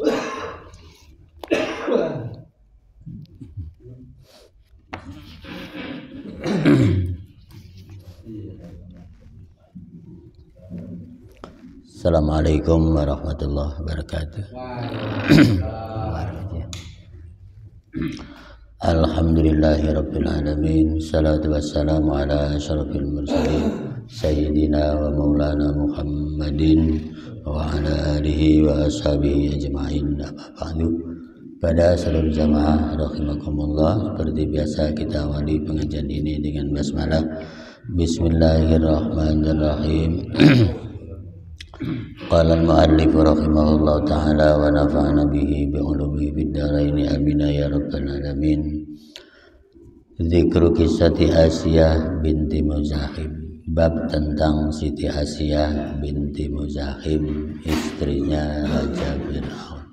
Assalamualaikum warahmatullahi wabarakatuh. Alhamdulillahirabbil alamin. Salatu wassalamu ala asyrafil mursalin sayyidina wa maulana Muhammadin wa ala alihi wa ashabihi ajma'in. Amma ba'du. Pada seluruh jamaah rahimakumullah, seperti biasa kita awali pengajian ini dengan basmalah. Bismillahirrahmanirrahim. Qala al-mu'allif rahimahullah ta'ala wa nafa'ana bihi bi'ulumihi fid dharain amin ya rabbal alamin. Zikru kisati Asiyah binti Muzahim. Bab tentang Siti Asiyah binti Muzahim, istrinya Raja Fir'aun.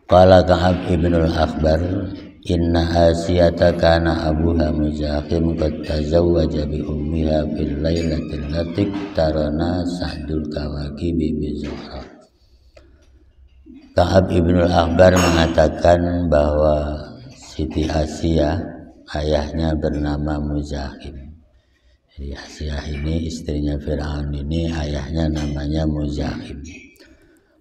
Qala Ka'ab ibnul Akhbar, inna Asiyata kana abuha Muzahim qad tazawwaja bi ummiha fil lailatil lati tarana Sa'dul Kawakibi bi Zuhra. Ka'ab ibnul Akhbar mengatakan bahwa Siti Asiyah ayahnya bernama Muzahim. Jadi Asiyah ini istrinya Fir'aun ini ayahnya namanya Muzahim.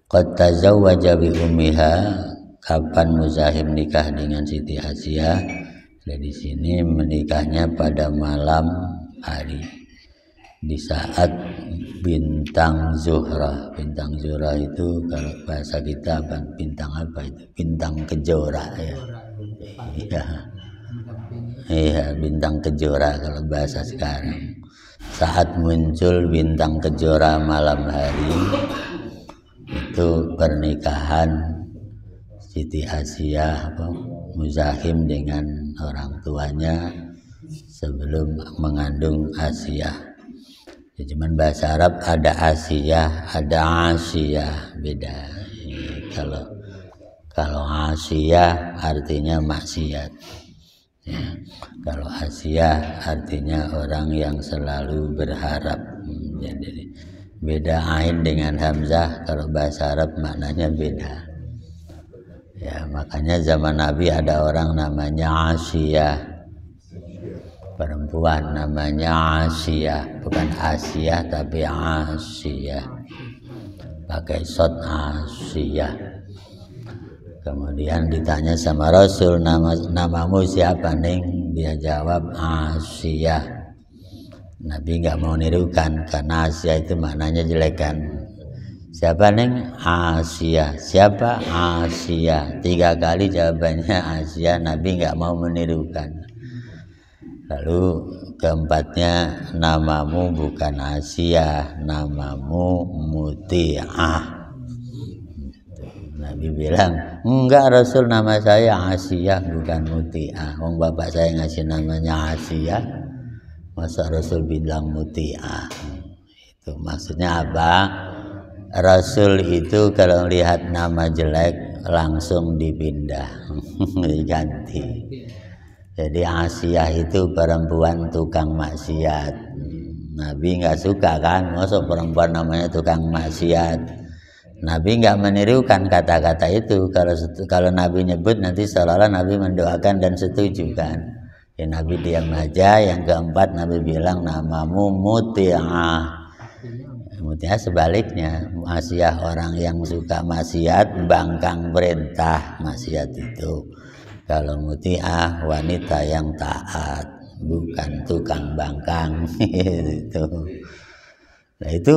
Qad tazawwaja bi ummiha. Kapan Muzahim nikah dengan Siti Asiyah? Di sini menikahnya pada malam hari, di saat bintang Zuhra. Bintang Zuhra itu kalau bahasa kita bintang apa itu? Bintang kejora ya. Iya, bintang kejora kalau bahasa sekarang. Saat muncul bintang kejora malam hari, itu pernikahan Siti Asiyah Muzahim dengan orang tuanya sebelum mengandung Asiyah. Ya, cuman bahasa Arab ada Asiyah, ada Asiyah, beda. Kalau Asiyah artinya maksiat. Ya, kalau Asiyah artinya orang yang selalu berharap. Jadi beda ain dengan hamzah, kalau bahasa Arab maknanya beda. Ya, makanya zaman Nabi ada orang namanya Asiyah, perempuan namanya Asiyah, bukan Asiyah tapi Asiyah, pakai shot Asiyah. Kemudian ditanya sama Rasul, namamu siapa Ning? Dia jawab Asiyah. Nabi nggak mau nirukan karena Asiyah itu maknanya jelekan. Siapa Neng? Asiyah. Siapa? Asiyah. 3 kali jawabannya Asiyah. Nabi nggak mau menirukan. Lalu keempatnya, namamu bukan Asiyah, namamu Muti'ah. Nabi bilang, enggak Rasul, nama saya Asiyah bukan Muti'ah. Wong bapak saya ngasih namanya Asiyah, masa Rasul bilang Muti'ah? Itu maksudnya apa? Rasul itu kalau lihat nama jelek langsung dipindah, diganti. Jadi Asiyah itu perempuan tukang maksiat. Nabi nggak suka kan, masuk perempuan namanya tukang maksiat. Nabi nggak menirukan kata-kata itu. Kalau Nabi nyebut nanti seolah-olah Nabi mendoakan dan setuju kan. Ya, Nabi diam aja. Yang keempat Nabi bilang namamu Muti'ah. Muti'ah sebaliknya, Asiyah orang yang suka maksiat, bangkang perintah maksiat itu. Kalau Muti'ah wanita yang taat, bukan tukang bangkang. Nah, itu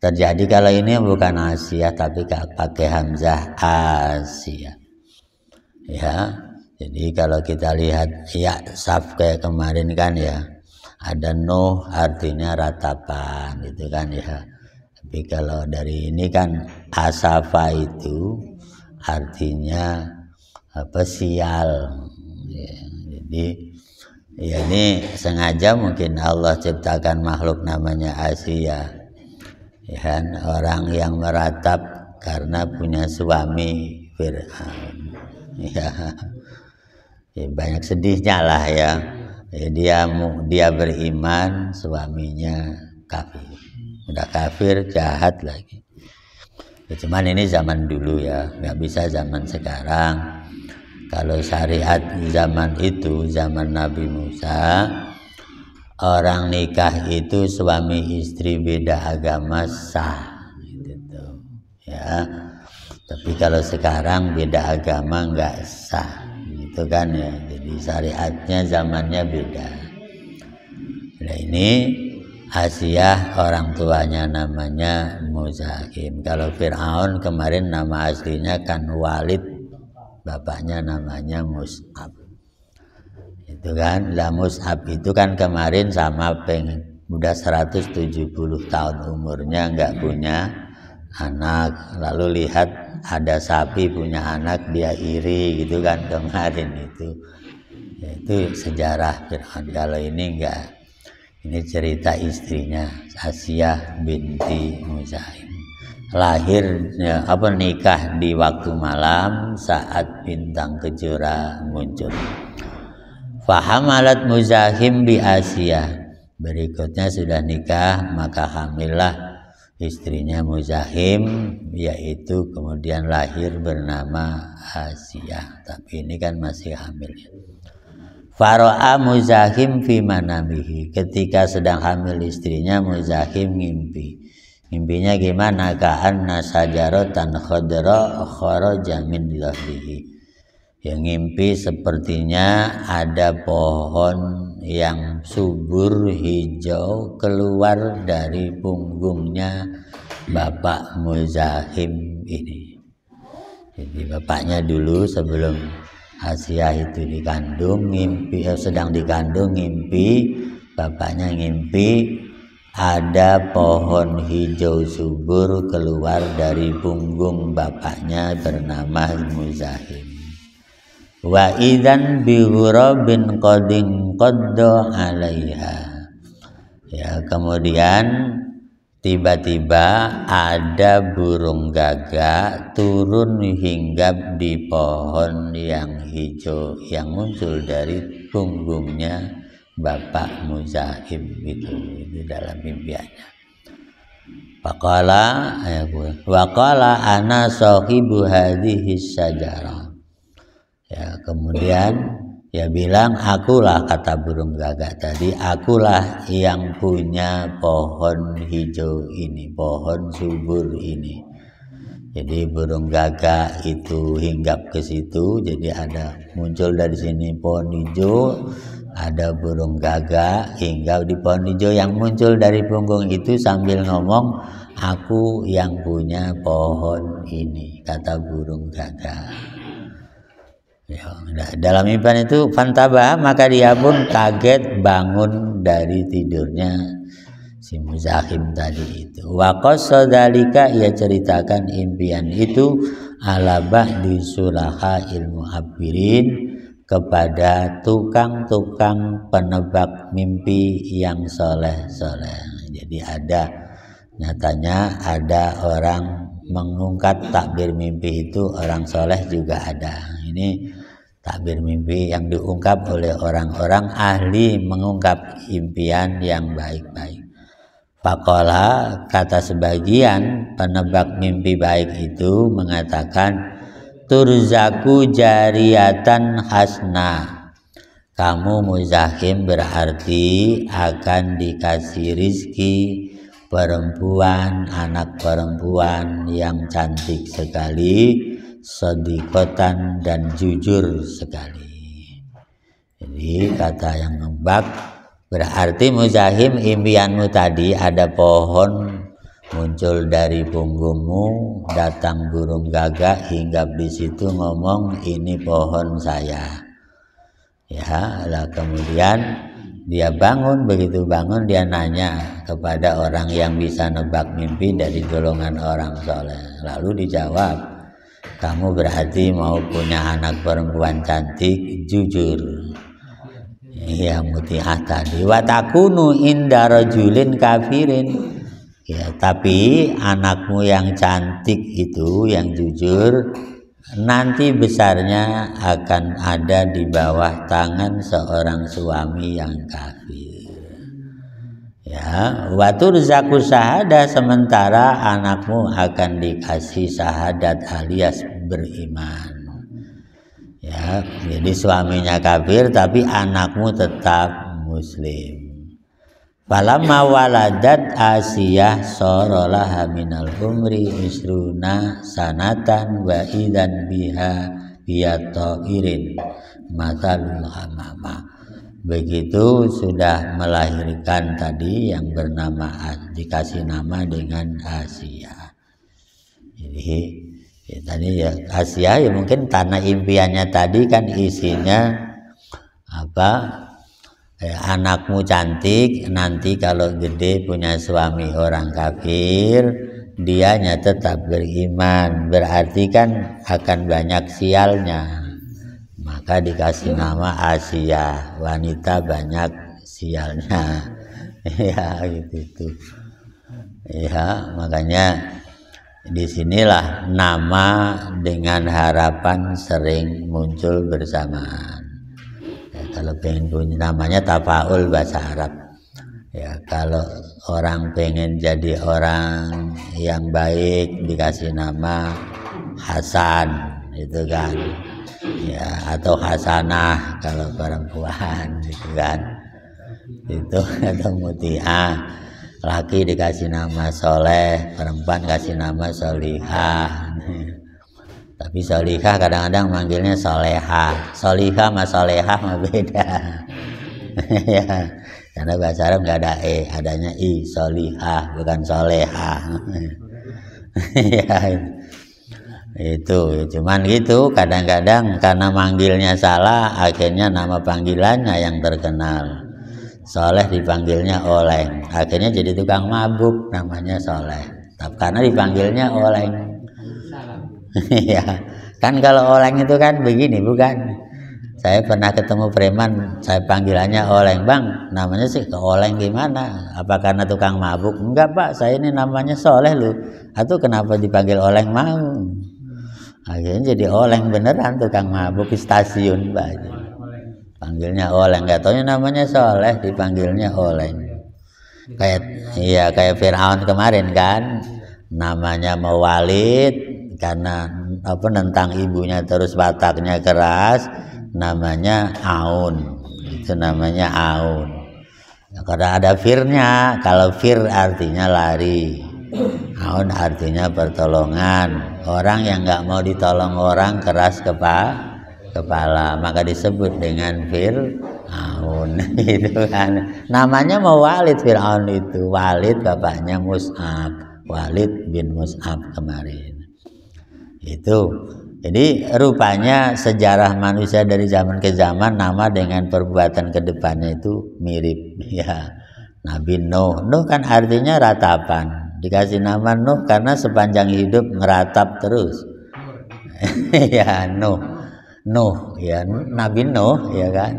terjadi kalau ini bukan Asiyah tapi pakai hamzah Asiyah. Ya, jadi kalau kita lihat ya saf kayak kemarin kan ya. Ada Nuh artinya ratapan gitu kan ya. Tapi kalau dari ini kan Asafa itu artinya apa? Sial. Ya, jadi ya ini sengaja mungkin Allah ciptakan makhluk namanya Asiyah. Ya kan, orang yang meratap karena punya suami Fir'aun. Ya. Ya, banyak sedihnya lah ya. Dia beriman, suaminya kafir. Udah kafir, jahat lagi. Cuman ini zaman dulu ya, nggak bisa zaman sekarang. Kalau syariat zaman itu, zaman Nabi Musa, orang nikah itu suami istri beda agama sah, gitu ya. Tapi kalau sekarang beda agama nggak sah, gitu kan ya. Jadi syariatnya zamannya beda. Nah ini Asiyah orang tuanya namanya Muzahim. Kalau Fir'aun kemarin nama aslinya kan Walid, bapaknya namanya Mus'ab. Itu kan, lah Mus'ab itu kan kemarin sama udah 170 tahun umurnya nggak punya anak. Lalu lihat ada sapi punya anak, dia iri gitu kan kemarin itu. Ya, itu sejarah Fir'aun. Kalau ini enggak. Ini cerita istrinya Asiyah binti Muzahim. Lahirnya nikah di waktu malam saat bintang kejora muncul. Fahamalat Muzahim bi Asiyah. Berikutnya sudah nikah, maka hamillah istrinya Muzahim, yaitu kemudian lahir bernama Asiyah. Tapi ini kan masih hamil. Faro'a Muzahim fi manamihi. Ketika sedang hamil istrinya, Muzahim ngimpi. Mimpinya gimana? Ka'anna sajaratan khadra kharaja min dhahrihi. Yang ngimpi sepertinya ada pohon yang subur hijau keluar dari punggungnya Bapak Muzahim ini. Jadi bapaknya dulu sebelum Asiyah itu dikandung, sedang dikandung, ngimpi, bapaknya ngimpi ada pohon hijau subur keluar dari punggung bapaknya bernama Muzahim. Wa idzan bi ghurabin qadin qadda 'alaiha. Ya, kemudian tiba-tiba ada burung gagak turun hinggap di pohon yang hijau yang muncul dari punggungnya Bapak Muzahim itu dalam mimpiannya. Waqala ana sahibu hadhihi syajarah. Ya, kemudian ya bilang, akulah, kata burung gagak tadi, akulah yang punya pohon hijau ini, pohon subur ini. Jadi burung gagak itu hinggap ke situ, jadi ada muncul dari sini pohon hijau, ada burung gagak hinggap di pohon hijau yang muncul dari punggung itu sambil ngomong, aku yang punya pohon ini, kata burung gagak. Ya, dalam impian itu fantaba, maka dia pun kaget bangun dari tidurnya si Muzahim tadi itu. Wa qasadalika, ia ceritakan impian itu ala ba'di sulaha ilmu abirin, kepada tukang-tukang penebak mimpi yang soleh-soleh. Jadi nyatanya ada orang mengungkap takbir mimpi itu, orang soleh juga ada. Ini takbir mimpi yang diungkap oleh orang-orang ahli mengungkap impian yang baik-baik. Faqala, kata sebagian penebak mimpi baik itu mengatakan, turzaku jariyatan hasna. Kamu Muzahim berarti akan dikasih rizki perempuan, anak perempuan yang cantik sekali, sodikotan dan jujur sekali. Jadi kata yang ngebak, berarti Muzahim, impianmu tadi ada pohon muncul dari punggungmu, datang burung gagak hinggap di situ ngomong, ini pohon saya. Ya, lah kemudian dia bangun, begitu bangun dia nanya kepada orang yang bisa nebak mimpi dari golongan orang soleh. Lalu dijawab, kamu berarti mau punya anak perempuan cantik, jujur. Ya, muti'ah tadi. Wa takunu inda rajulin kafirin. Ya, tapi anakmu yang cantik itu, yang jujur, nanti besarnya akan ada di bawah tangan seorang suami yang kafir. Ya, wa turzaku syahadah, sementara anakmu akan dikasih syahadat alias beriman. Ya, jadi suaminya kafir tapi anakmu tetap muslim. Falamma waladat Asiyah sorolaha minal umri misruna sanatan wa idan biha biyatoirin matalul hamama. Begitu sudah melahirkan tadi yang bernama, dikasih nama dengan Asia. Jadi ya, tadi ya Asia ya mungkin tanah impiannya tadi kan isinya apa? Anakmu cantik, nanti kalau gede punya suami orang kafir, dianya tetap beriman, berarti kan akan banyak sialnya. Maka dikasih nama Asia, wanita banyak sialnya. Ya gitu. Ya, makanya disinilah nama dengan harapan sering muncul bersamaan. Ya, kalau pengen punya namanya tafaul bahasa Arab. Ya, kalau orang pengen jadi orang yang baik dikasih nama Hasan, itu kan. Ya, atau Hasanah kalau perempuan gitu kan, itu atau Mutiah. Laki dikasih nama Soleh, perempuan kasih nama Solihah. Tapi Solihah kadang-kadang manggilnya Solehah. Solihah sama Solehah mah beda. Ya, karena bahasa Arab nggak ada adanya i, Solihah bukan Solehah. Ya, itu cuman gitu, kadang-kadang karena manggilnya salah akhirnya nama panggilannya yang terkenal. Soleh dipanggilnya Oleng, akhirnya jadi tukang mabuk namanya Soleh karena dipanggilnya Oleng. Ya kan, kalau Oleng itu kan begini, bukan? Saya pernah ketemu preman, saya panggilannya Oleng. Bang, namanya sih ke Oleng gimana? Apa karena tukang mabuk? Enggak Pak, saya ini namanya Soleh loh. Atau kenapa dipanggil Oleng mau? Akhirnya jadi Oleng beneran, tukang mabuk di stasiun Pak. Panggilnya Oleng, nggak taunya namanya Soleh, dipanggilnya Oleng. Kayak Firaun kemarin kan, namanya Walid karena apa, nentang ibunya terus wataknya keras, namanya Aun. Itu namanya Aun. Karena ada firnya, kalau fir artinya lari, Aun artinya pertolongan. Orang yang nggak mau ditolong orang keras kepala, maka disebut dengan Fir'aun. Itu kan namanya Walid. Fir'aun itu Walid, bapaknya Mus'ab, Walid bin Mus'ab kemarin. Itu jadi rupanya sejarah manusia dari zaman ke zaman, nama dengan perbuatan kedepannya itu mirip. Ya, Nabi Nuh kan artinya ratapan, dikasih nama Nuh karena sepanjang hidup meratap terus. Ya, Nuh ya, Nabi Nuh ya kan.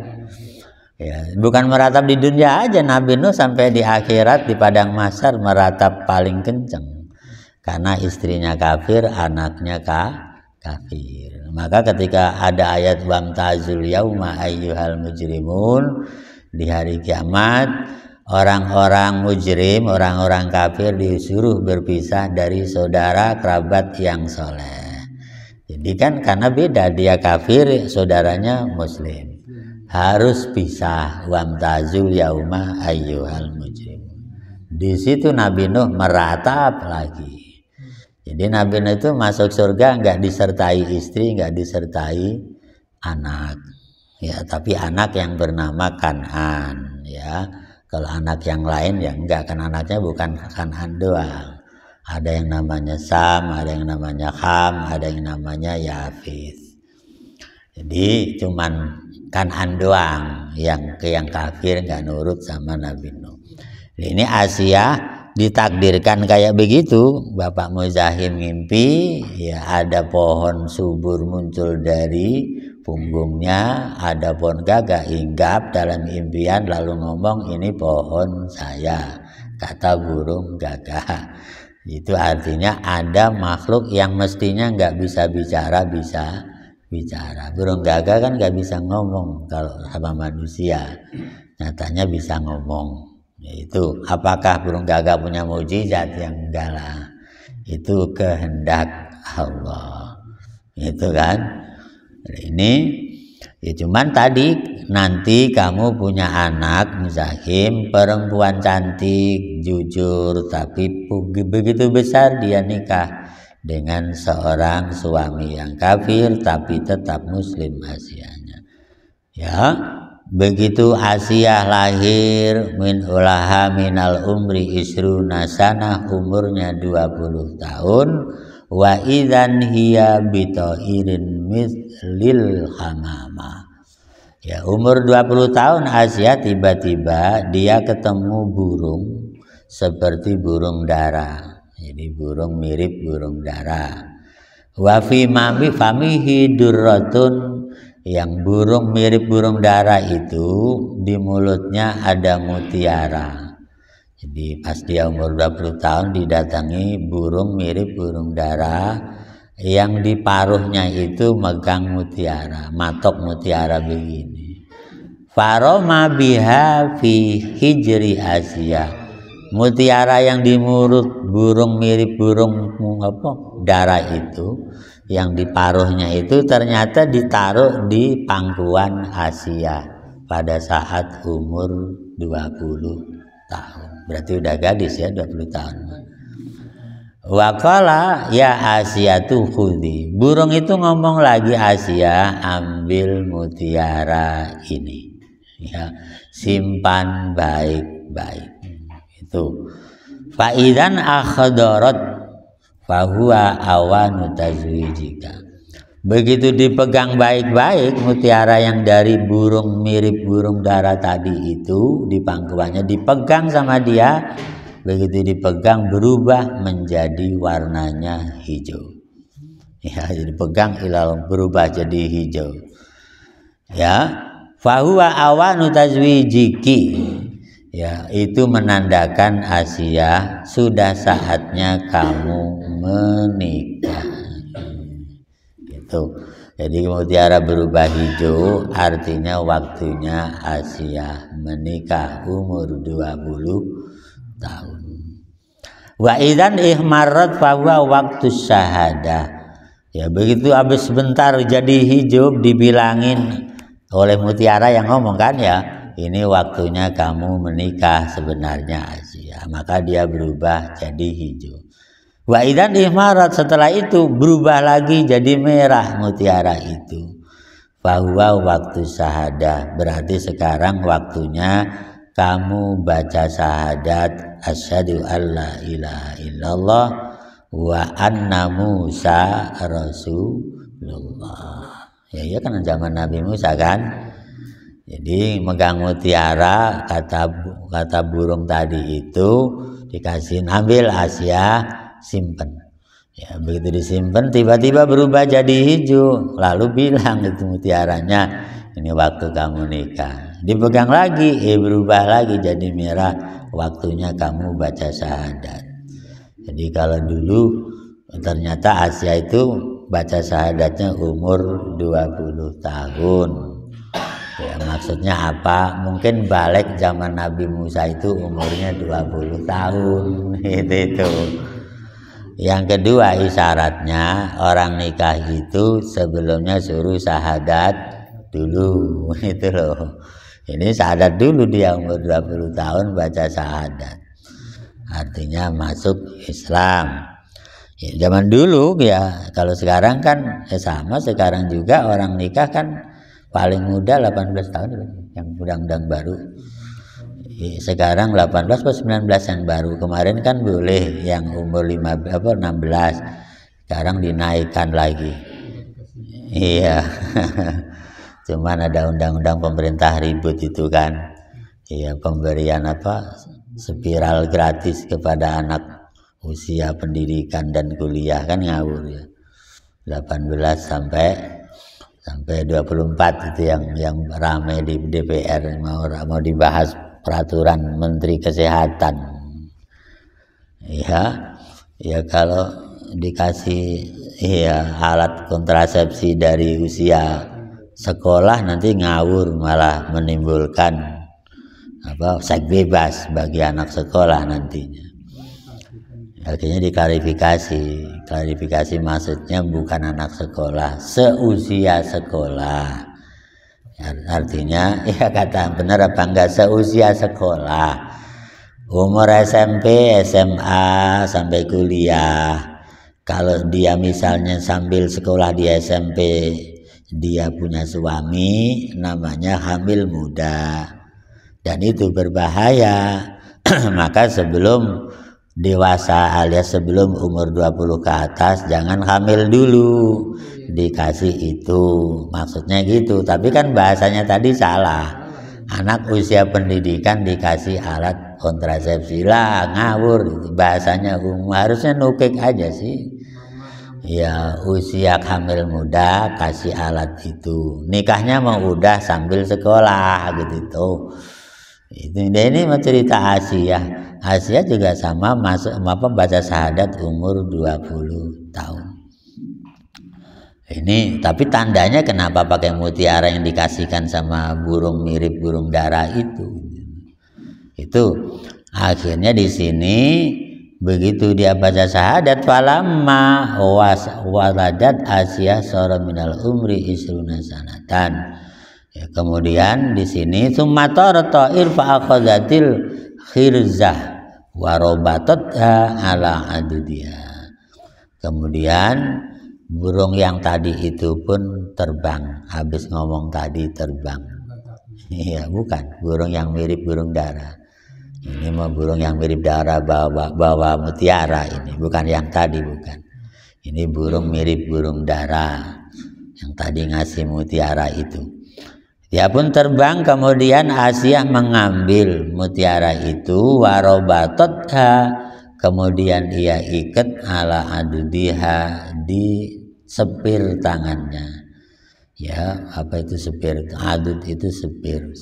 Ya, bukan meratap di dunia aja, Nabi Nuh sampai di akhirat di padang mahsyar meratap paling kenceng. Karena istrinya kafir, anaknya kafir. Maka ketika ada ayat wamtazul yauma ayyuhal mujrimun, di hari kiamat orang-orang mujrim, orang-orang kafir disuruh berpisah dari saudara kerabat yang soleh. Jadi kan karena beda, dia kafir, saudaranya muslim, harus pisah. Wamtazul yauma ayyuhal mujrimun. Di situ Nabi Nuh meratap lagi. Jadi Nabi Nuh itu masuk surga nggak disertai istri, nggak disertai anak, ya, tapi anak yang bernama Kan'an, ya. Kalau anak yang lain ya enggak, kan anaknya bukan Kan'an doang. Ada yang namanya Sam, ada yang namanya Ham, ada yang namanya Yafis. Jadi cuman Kan'an doang yang kafir, nggak nurut sama Nabi Nuh. Ini Asia ditakdirkan kayak begitu. Bapak Muzahim ngimpi, ya ada pohon subur muncul dari punggungnya, ada pohon gagah hinggap dalam impian, lalu ngomong ini pohon saya, kata burung gagah. Itu artinya ada makhluk yang mestinya nggak bisa bicara, bisa bicara. Burung gagah kan nggak bisa ngomong kalau sama manusia, nyatanya bisa ngomong. Itu apakah burung gagak punya mukjizat? Yang enggak lah, itu kehendak Allah, itu kan. Ini ya cuman tadi nanti kamu punya anak Muzahim, perempuan cantik, jujur, tapi begitu besar dia nikah dengan seorang suami yang kafir tapi tetap muslim Asianya. Ya, begitu Asiyah lahir min ulaha minal umri isruna sanah, umurnya 20 tahun. Wa idzan hiya bitairin mithlil hamama. Ya, umur 20 tahun Asiyah tiba-tiba dia ketemu burung seperti burung dara. Jadi burung mirip burung dara. Wa fi famihi durratun, yang burung mirip burung dara itu di mulutnya ada mutiara. Jadi pas dia umur 20 tahun didatangi burung mirip burung dara yang di paruhnya itu megang mutiara, matok mutiara begini. Faroma biha fi hijri Asiyah. Mutiara yang di mulut burung mirip burung dara itu, yang di paruhnya itu ternyata ditaruh di pangkuan Asiyah pada saat umur 20 tahun. Berarti udah gadis ya, 20 tahun. Waqala ya Asiyatu khudhi. Burung itu ngomong lagi, Asiyah ambil mutiara ini. Ya, simpan baik-baik. Itu fa'idan akhdarat fahuwa awanu tazwijika. Begitu dipegang baik-baik mutiara yang dari burung mirip burung dara tadi itu di pangkuannya, dipegang sama dia. Begitu dipegang berubah menjadi warnanya hijau. Ya, dipegang ilal berubah jadi hijau. Ya, fahuwa awanu tazwijiki. Ya, itu menandakan Asiyah sudah saatnya kamu menikah. Gitu. Jadi mutiara berubah hijau artinya waktunya Asiyah menikah umur 20 tahun. Wa idzan ihmarat fahuwa waktu syahadah. Ya, begitu habis sebentar jadi hijau dibilangin oleh mutiara yang ngomong kan ya, ini waktunya kamu menikah sebenarnya Asiyah. Maka dia berubah jadi hijau. Wa idzan ihmarat, setelah itu berubah lagi jadi merah mutiara itu. Fahuwa waktu syahadah, berarti sekarang waktunya kamu baca syahadat asyhadu alla ilaha illallah wa anna Musa rasulullah. Ya kan zaman Nabi Musa kan. Jadi megang mutiara, kata burung tadi itu dikasih, ambil Asiyah, simpen. Ya, begitu disimpan tiba-tiba berubah jadi hijau, lalu bilang itu mutiaranya, ini waktu kamu nikah. Dipegang lagi, berubah lagi jadi merah, waktunya kamu baca syahadat. Jadi kalau dulu ternyata Asiyah itu baca syahadatnya umur 20 tahun. Ya, maksudnya apa? Mungkin balik zaman Nabi Musa itu umurnya 20 tahun. Itu. Yang kedua isyaratnya orang nikah itu sebelumnya suruh syahadat dulu. Itu loh. Ini syahadat dulu, dia umur 20 tahun baca syahadat. Artinya masuk Islam. Ya, zaman dulu ya, kalau sekarang kan sama, sekarang juga orang nikah kan paling muda 18 tahun yang undang-undang baru. Sekarang 18 atau 19 yang baru. Kemarin kan boleh yang umur 16. Sekarang dinaikkan lagi. Iya. Cuman ada undang-undang pemerintah ribut itu kan. Iya, pemberian spiral gratis kepada anak usia pendidikan dan kuliah kan ngawur ya. 18 sampai 24 itu yang ramai di DPR, mau dibahas peraturan Menteri Kesehatan. Ya kalau dikasih alat kontrasepsi dari usia sekolah nanti ngawur, malah menimbulkan seks bebas bagi anak sekolah nantinya. Akhirnya klarifikasi maksudnya bukan anak sekolah, seusia sekolah. Artinya ya kata benar apa enggak, seusia sekolah, umur SMP, SMA sampai kuliah. Kalau dia misalnya sambil sekolah di SMP dia punya suami, namanya hamil muda, dan itu berbahaya. Maka sebelum dewasa alias sebelum umur 20 ke atas jangan hamil dulu, dikasih itu, maksudnya gitu. Tapi kan bahasanya tadi salah, anak usia pendidikan dikasih alat kontrasepsi lah, ngawur bahasanya. Harusnya nukik aja sih ya, usia hamil muda kasih alat itu, nikahnya mau udah sambil sekolah gitu. Ini cerita Asia juga sama, masuk baca syahadat umur 20 tahun. Ini tapi tandanya kenapa pakai mutiara yang dikasihkan sama burung mirip burung dara itu akhirnya di sini begitu dia baca syahadat, falamma waladat Asia sora minal umri isruna sanatan. Ya, kemudian di sini sumatara ta'ir fa akhadzatil khirzah wa robatatha ala adudiha. Kemudian burung yang tadi itu pun terbang. Habis ngomong tadi terbang. Iya, bukan burung yang mirip burung dara. Ini mah burung yang mirip dara bawa mutiara, ini bukan yang tadi, bukan. Ini burung mirip burung dara yang tadi ngasih mutiara itu. Dia pun terbang, kemudian Asia mengambil mutiara itu, warobatotha, kemudian ia ikat ala adudiha, di sepir tangannya. Ya, apa itu sepir? Adud itu sepir.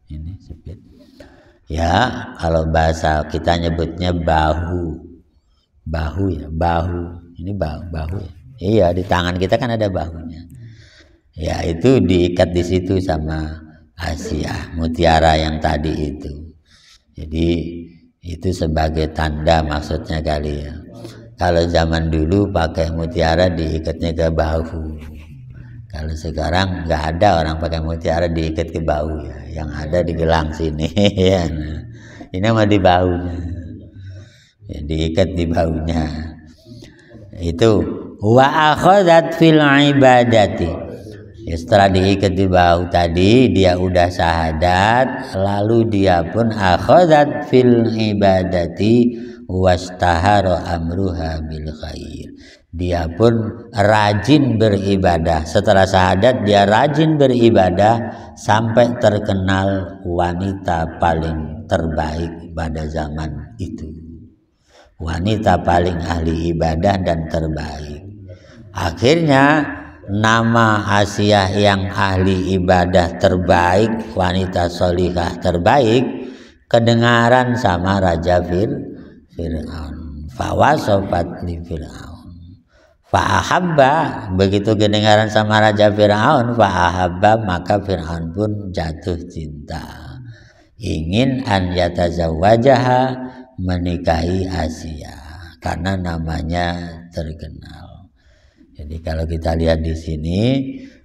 Ini sepir. Ya, kalau bahasa kita nyebutnya bahu ya, bahu. Ini bahu ya. Iya, di tangan kita kan ada bahunya. Ya, itu diikat di situ sama Asia, mutiara yang tadi itu. Jadi itu sebagai tanda maksudnya kali ya. Kalau zaman dulu pakai mutiara diikatnya ke bahu. Kalau sekarang nggak ada orang pakai mutiara diikat ke bahu ya. Yang ada di gelang sini ya. Nah, ini mah di bahunya. Ya, diikat di bahunya. Itu wa akhadzat fil ibadati. Ya, setelah diikat di bahu tadi dia udah syahadat, lalu dia pun akhadzat fil ibadati wastahara amruha bil khair. Dia pun rajin beribadah. Setelah syahadat dia rajin beribadah sampai terkenal wanita paling terbaik pada zaman itu. Wanita paling ahli ibadah dan terbaik. Akhirnya nama Asia yang ahli ibadah terbaik, wanita solihah terbaik, kedengaran sama Raja Fir'aun. Fawasofat li Fir'aun. Fa'ahabba, begitu kedengaran sama Raja Fir'aun, fa'ahabba, maka Fir'aun pun jatuh cinta, ingin an yatazawwajaha, menikahi Asia karena namanya terkenal. Jadi kalau kita lihat di sini,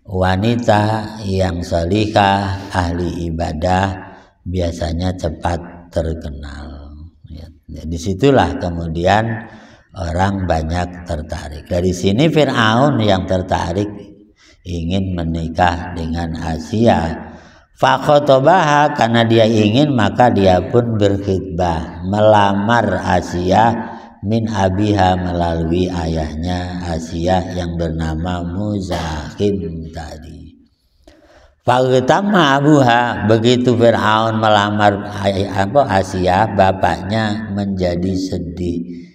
wanita yang salihah, ahli ibadah biasanya cepat terkenal. Ya, disitulah kemudian orang banyak tertarik. Dari sini Fir'aun yang tertarik ingin menikah dengan Asia. Fakhotobaha, karena dia ingin maka dia pun berkhitbah, melamar Asia min abiha, melalui ayahnya Asia yang bernama Muzahim tadi. Fagtama abuha, begitu Fir'aun melamar Asia, bapaknya menjadi sedih.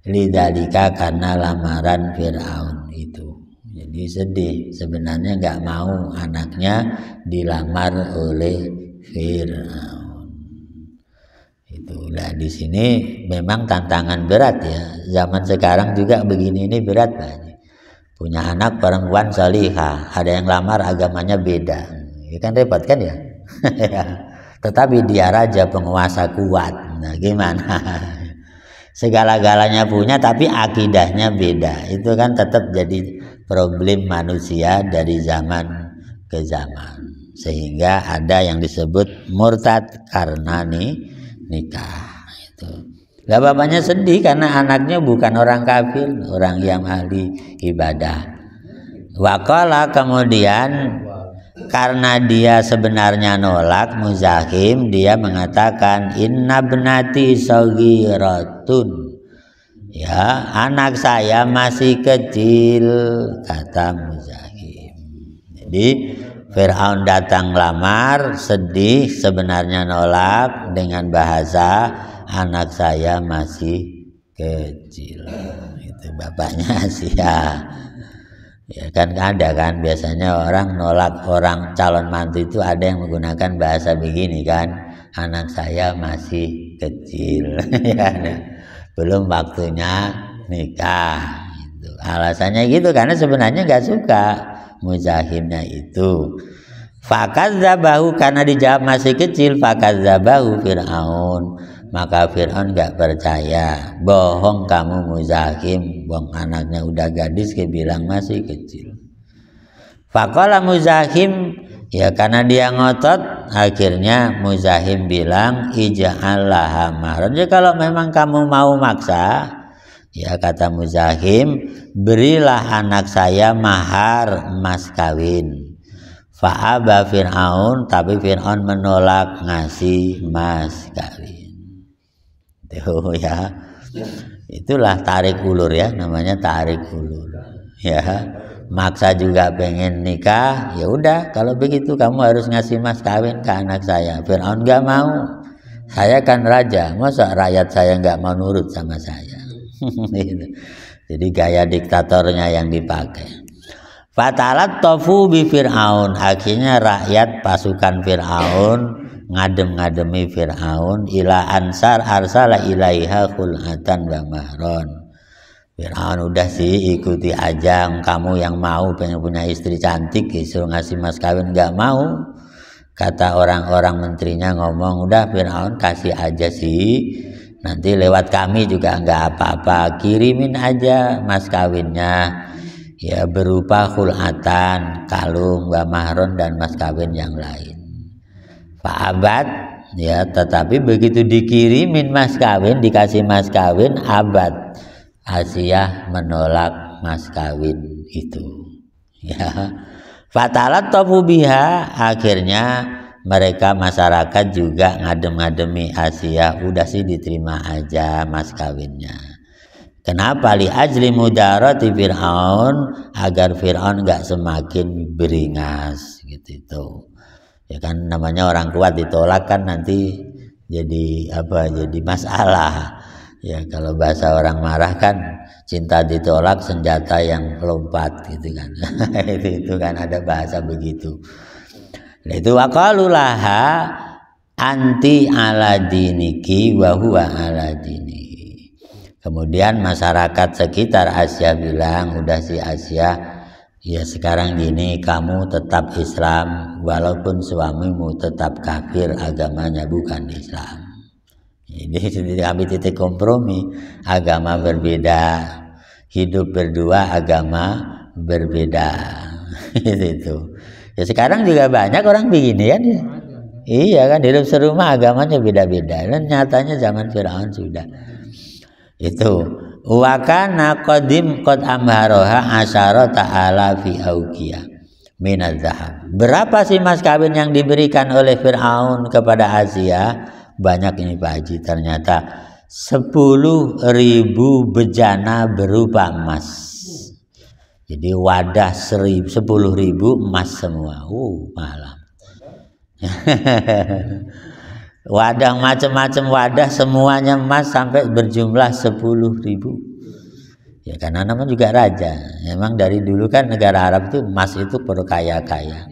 Lidzalika, karena lamaran Fir'aun itu. Jadi sedih, sebenarnya nggak mau anaknya dilamar oleh Fir'aun. Itulah di sini memang tantangan berat ya. Zaman sekarang juga begini, ini berat banget. Punya anak perempuan salihah, ada yang lamar agamanya beda, ini kan repot kan ya. tetapi dia raja penguasa kuat. Nah, gimana? Segala-galanya punya tapi akidahnya beda. Itu kan tetap jadi problem manusia dari zaman ke zaman. Sehingga ada yang disebut murtad karena nikah. Itu. Lah bapaknya sedih karena anaknya bukan orang kafir, orang yang ahli ibadah. Waqala, kemudian karena dia sebenarnya nolak Muzahim, dia mengatakan inna bnati saghiratun. Ya, anak saya masih kecil, kata Muzahim. Jadi Fir'aun datang lamar, sedih, sebenarnya nolak dengan bahasa anak saya masih kecil. Itu bapaknya Asia. Ya kan ada kan biasanya orang nolak orang calon mantu itu ada yang menggunakan bahasa begini kan, anak saya masih kecil. Ya, belum waktunya nikah. Itu alasannya gitu karena sebenarnya nggak suka Muzahimnya itu. Fakadzabahu, karena dijawab masih kecil, fakadzabahu Fir'aun, maka Fir'aun gak percaya. Bohong kamu Muzahim, bohong, anaknya udah gadis ke bilang masih kecil. Faqala Muzahim, ya karena dia ngotot, akhirnya Muzahim bilang ij'alaha mahran. Jadi kalau memang kamu mau maksa, ya kata Muzahim, berilah anak saya mahar emas kawin. Fa'aba Fir'aun, tapi Fir'aun menolak ngasih emas kawin. Tuh ya, itulah tarik ulur ya, namanya tarik ulur. Ya, maksa juga pengen nikah, ya udah kalau begitu kamu harus ngasih emas kawin ke anak saya. Fir'aun nggak mau, saya kan raja, masa rakyat saya nggak mau nurut sama saya. Jadi gaya diktatornya yang dipakai. Fatalat tofu bi Fir'aun, akhirnya rakyat pasukan Fir'aun ngadem-ngademi Fir'aun ila ansar arsala ilaiha khul'atan wa mahron. Fir'aun udah sih ikuti aja, kamu yang mau pengen punya istri cantik disuruh ngasih mas kawin nggak mau. Kata orang-orang menterinya ngomong, udah Fir'aun kasih aja sih, nanti lewat kami juga nggak apa-apa, kirimin aja mas kawinnya. Ya berupa khul'atan, kalung, wa mahron, dan mas kawin yang lain. Fa'abad, ya tetapi begitu dikirimin mas kawin, dikasih mas kawin, abad. Asia menolak mas kawin itu. Ya. Fatalat tofu biha, akhirnya mereka masyarakat juga ngadem-ngademi Asia, udah sih diterima aja mas kawinnya. Kenapa? Li ajli mudarati Fir'aun, agar Fir'aun gak semakin beringas gitu itu. Ya kan namanya orang kuat ditolak kan nanti jadi apa? Jadi masalah. Ya kalau bahasa orang marah kan cinta ditolak senjata yang lompat gitu kan. itu kan ada bahasa begitu. Nah, itu waqalulaha anti ala diniki wa huwa ala dini. Kemudian masyarakat sekitar Asia bilang, udah si Asia, ya sekarang gini kamu tetap Islam walaupun suamimu tetap kafir, agamanya bukan Islam. Jadi kami titik kompromi, agama berbeda, hidup berdua, agama berbeda. Itu. Ya sekarang juga banyak orang begini kan ya. Iya kan, hidup serumah agamanya beda-beda. Dan nyatanya zaman Fir'aun sudah. Itu wa kana qadim qad amharoha asyara ta'ala fi auqiyah minaz zahab. Berapa sih mas kawin yang diberikan oleh Fir'aun kepada Asia? Banyak ini Pak Haji, ternyata 10.000 bejana berupa emas. Jadi wadah 10.000 emas semua. Malam. Wadah macam-macam wadah semuanya emas sampai berjumlah 10.000. Ya karena namanya juga raja. Memang dari dulu kan negara Arab itu emas itu perlu kaya-kaya.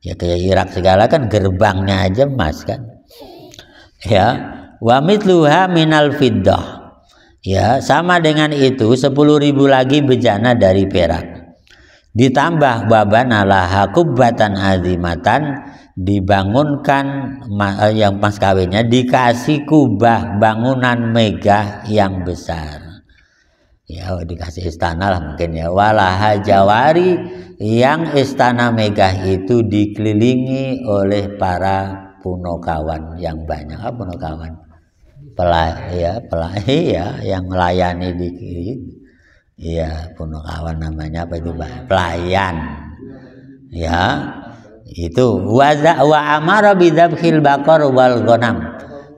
Ya kayak Irak segala kan gerbangnya aja emas kan. Ya, wa mithluha minal fiddah. Ya, sama dengan itu 10.000 lagi bejana dari perak. Ditambah babana laha kubbatan azimatan, dibangunkan yang pas kawinnya dikasih kubah bangunan megah yang besar. Ya dikasih istana lah mungkin ya. Walaha jawari, yang istana megah itu dikelilingi oleh para punokawan yang banyak. Apa punokawan? Pelayan ya yang melayani di ya punokawan namanya apa itu pelayan ya. Itu wa amara bidzabhil baqar wal ghanam,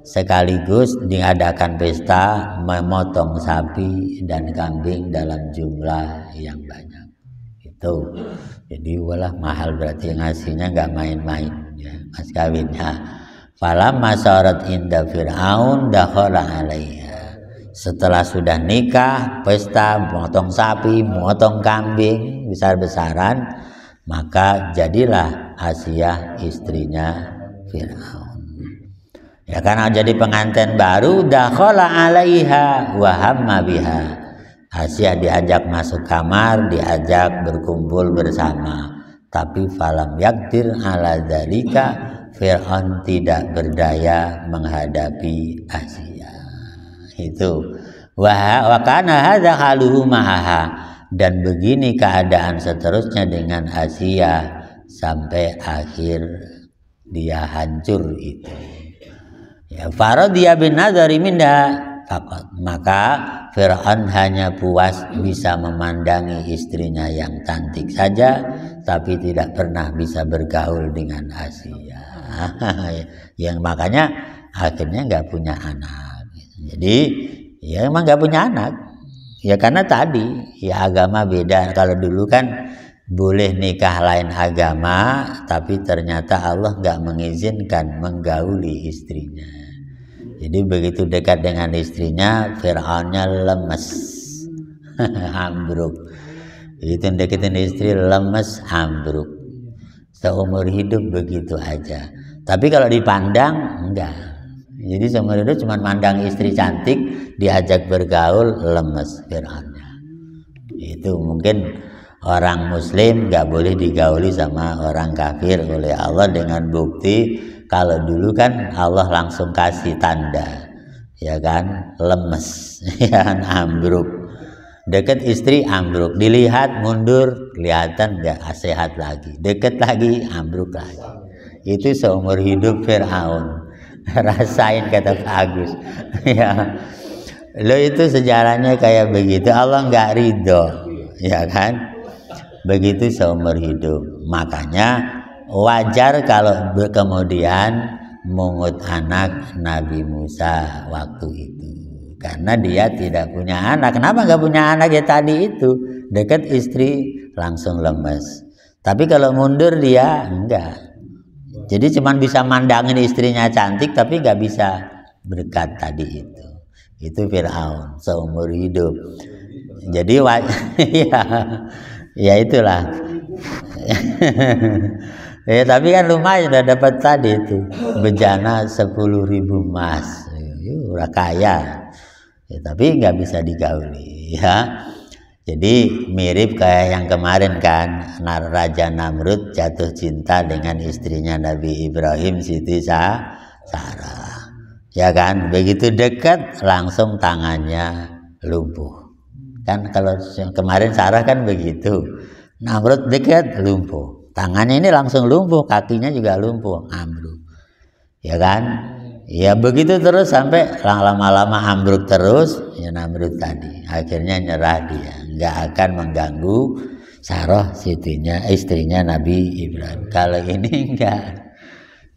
sekaligus diadakan pesta memotong sapi dan kambing dalam jumlah yang banyak. Itu jadi walah mahal, berarti ngasihnya nggak main-main ya mas kawinnya. Falamma sarat inda Fir'aun dakhala alaiha, setelah sudah nikah pesta memotong sapi memotong kambing besar-besaran, maka jadilah Asiyah istrinya Fir'aun. Ya karena jadi pengantin baru, dakhala alaiha wa hamma biha. Asiyah diajak masuk kamar, diajak berkumpul bersama. Tapi falam yakdir ala dzalika, Fir'aun tidak berdaya menghadapi Asiyah. Itu wa kana hadza haluhu ma'aha, dan begini keadaan seterusnya dengan Asiyah sampai akhir dia hancur itu. Ya faradiya bin nadari minha faqat, maka Fir'aun hanya puas bisa memandangi istrinya yang cantik saja, tapi tidak pernah bisa bergaul dengan Asiyah. Yang makanya akhirnya nggak punya anak. Jadi ya emang nggak punya anak. Ya karena tadi ya agama beda. Kalau dulu kan boleh nikah lain agama, tapi ternyata Allah nggak mengizinkan menggauli istrinya. Jadi begitu dekat dengan istrinya, Fir'aunnya lemes, ambruk. Begitu deketin istri lemes, ambruk. Seumur hidup begitu aja. Tapi kalau dipandang enggak. Jadi seumur hidup cuma mandang istri cantik, diajak bergaul lemes Fir'aunnya. Itu mungkin orang muslim nggak boleh digauli sama orang kafir oleh Allah, dengan bukti kalau dulu kan Allah langsung kasih tanda ya kan, lemes ya kan, ambruk. Deket istri ambruk, dilihat mundur kelihatan nggak sehat lagi, deket lagi ambruk lagi. Itu seumur hidup Fir'aun. Rasain kata Pak Agus. Ya lo itu sejarahnya kayak begitu, Allah nggak ridho ya kan. Begitu seumur hidup. Makanya wajar kalau kemudian mungut anak Nabi Musa waktu itu, karena dia tidak punya anak. Kenapa nggak punya anak? Ya tadi itu dekat istri langsung lemes. Tapi kalau mundur dia enggak. Jadi cuman bisa mandangin istrinya cantik, tapi nggak bisa berkat tadi itu. Itu Fir'aun seumur hidup. Jadi ya itulah. Ya tapi kan lumayan udah dapat tadi itu bejana 10.000 emas, udah kaya. Ya, tapi nggak bisa digauli ya. Jadi mirip kayak yang kemarin kan, Raja Namrud jatuh cinta dengan istrinya Nabi Ibrahim, Siti Sarah. Ya kan, begitu dekat langsung tangannya lumpuh. Kan kalau kemarin Sarah kan begitu, Namrud dekat lumpuh, tangannya ini langsung lumpuh, kakinya juga lumpuh, ambruk. Ya kan? Ya begitu terus sampai lama-lama ambruk terus, ya Namrud tadi. Akhirnya nyerah dia, nggak akan mengganggu Sarah istrinya Nabi Ibrahim. Kalau ini enggak.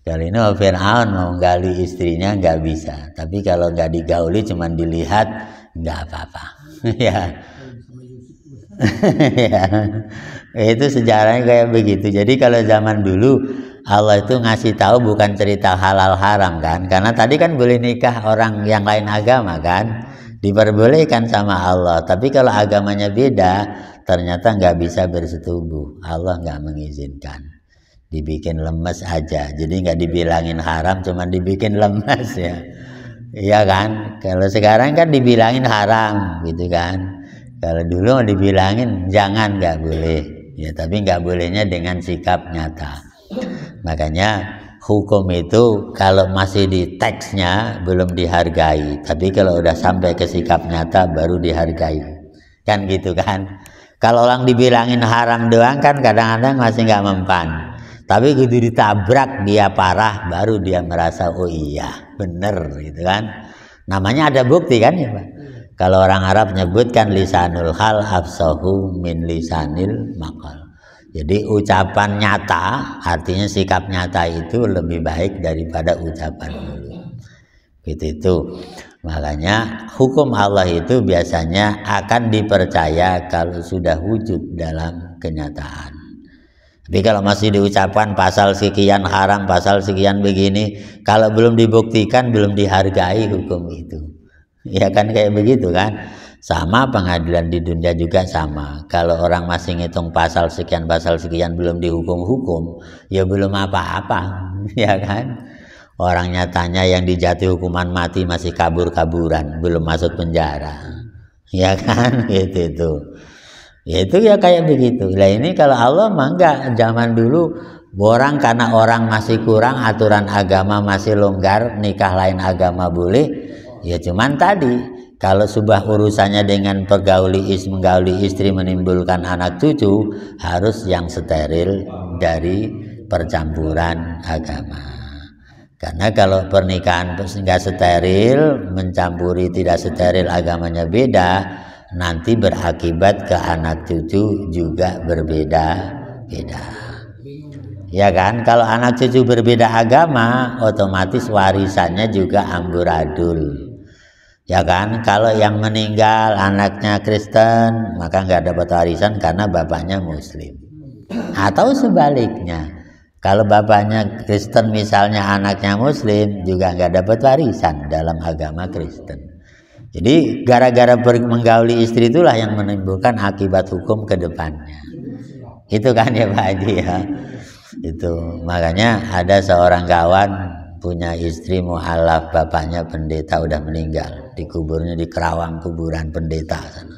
Kalau ini Fir'aun mau menggali istrinya nggak bisa. Tapi kalau nggak digauli cuma dilihat nggak apa-apa. Ya. Ya. Itu sejarahnya kayak begitu. Jadi kalau zaman dulu Allah itu ngasih tahu bukan cerita halal haram kan, karena tadi kan boleh nikah orang yang lain agama kan, diperbolehkan sama Allah. Tapi kalau agamanya beda ternyata nggak bisa bersetubuh, Allah nggak mengizinkan, dibikin lemes aja. Jadi nggak dibilangin haram, cuman dibikin lemes ya. Iya kan? Kalau sekarang kan dibilangin haram gitu kan. Kalau dulu dibilangin jangan, nggak boleh. Ya tapi nggak bolehnya dengan sikap nyata. Makanya hukum itu kalau masih di teksnya belum dihargai, tapi kalau udah sampai ke sikap nyata baru dihargai. Kan gitu kan. Kalau orang dibilangin haram doang kan kadang-kadang masih nggak mempan. Tapi gitu ditabrak dia parah baru dia merasa oh iya bener gitu kan. Namanya ada bukti kan ya Pak. Kalau orang Arab nyebutkan lisanul hal afsahu min lisanil maqal. Jadi ucapan nyata artinya sikap nyata itu lebih baik daripada ucapan mulut. Gitu itu. Makanya hukum Allah itu biasanya akan dipercaya kalau sudah wujud dalam kenyataan. Tapi kalau masih diucapkan pasal sekian haram, pasal sekian begini, kalau belum dibuktikan, belum dihargai hukum itu. Ya kan kayak begitu kan. Sama pengadilan di dunia juga sama. Kalau orang masih ngitung pasal sekian belum dihukum-hukum, ya belum apa-apa. Ya kan. Orang nyatanya yang dijatuhi hukuman mati masih kabur-kaburan, belum masuk penjara. Ya kan gitu itu. Ya itu ya kayak begitu. Lah ini kalau Allah mah enggak, zaman dulu orang karena orang masih kurang, aturan agama masih longgar, nikah lain agama boleh. Ya cuman tadi kalau sebuah urusannya dengan menggauli istri menimbulkan anak cucu harus yang steril dari percampuran agama. Karena kalau pernikahan enggak steril, mencampuri tidak steril agamanya beda, nanti berakibat ke anak cucu juga berbeda-beda. Ya kan, kalau anak cucu berbeda agama, otomatis warisannya juga amburadul. Ya kan, kalau yang meninggal anaknya Kristen, maka nggak dapat warisan karena bapaknya Muslim. Atau sebaliknya, kalau bapaknya Kristen misalnya anaknya Muslim, juga nggak dapat warisan dalam agama Kristen. Jadi gara-gara menggauli istri itulah yang menimbulkan akibat hukum ke depannya. Itu kan ya Pak Haji ya. Itu makanya ada seorang kawan punya istri mu'alaf, bapaknya pendeta udah meninggal, dikuburnya di Kerawang kuburan pendeta sana.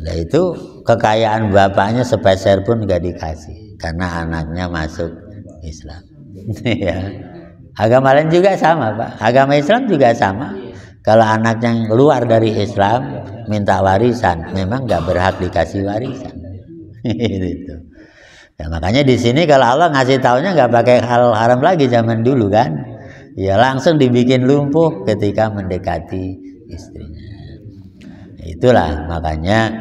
Nah itu kekayaan bapaknya sepeser pun gak dikasih karena anaknya masuk Islam. Ya. Agama lain juga sama Pak. Agama Islam juga sama. Kalau anak yang keluar dari Islam minta warisan, memang nggak berhak dikasih warisan. Gitu. Ya, makanya di sini kalau Allah ngasih taunya nggak pakai hal haram lagi zaman dulu kan, ya langsung dibikin lumpuh ketika mendekati istrinya. Itulah makanya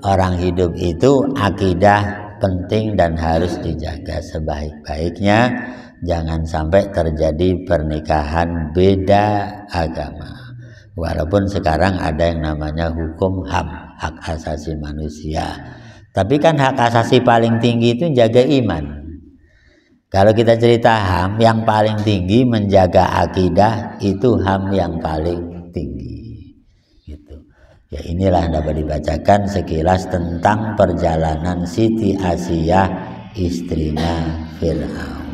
orang hidup itu akidah penting dan harus dijaga sebaik-baiknya. Jangan sampai terjadi pernikahan beda agama. Walaupun sekarang ada yang namanya hukum HAM, hak asasi manusia. Tapi kan hak asasi paling tinggi itu jaga iman. Kalau kita cerita HAM, yang paling tinggi menjaga akidah, itu HAM yang paling tinggi. Gitu. Ya inilah yang dapat dibacakan sekilas tentang perjalanan Siti Asiyah, istrinya Fir'aun.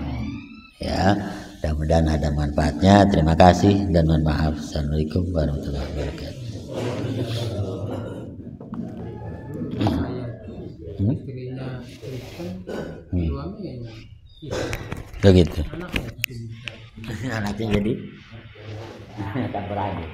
Ya. Mudah-mudahan ada manfaatnya. Terima kasih dan mohon maaf. Assalamualaikum warahmatullahi wabarakatuh. Begitu. Anaknya jadi tak berani.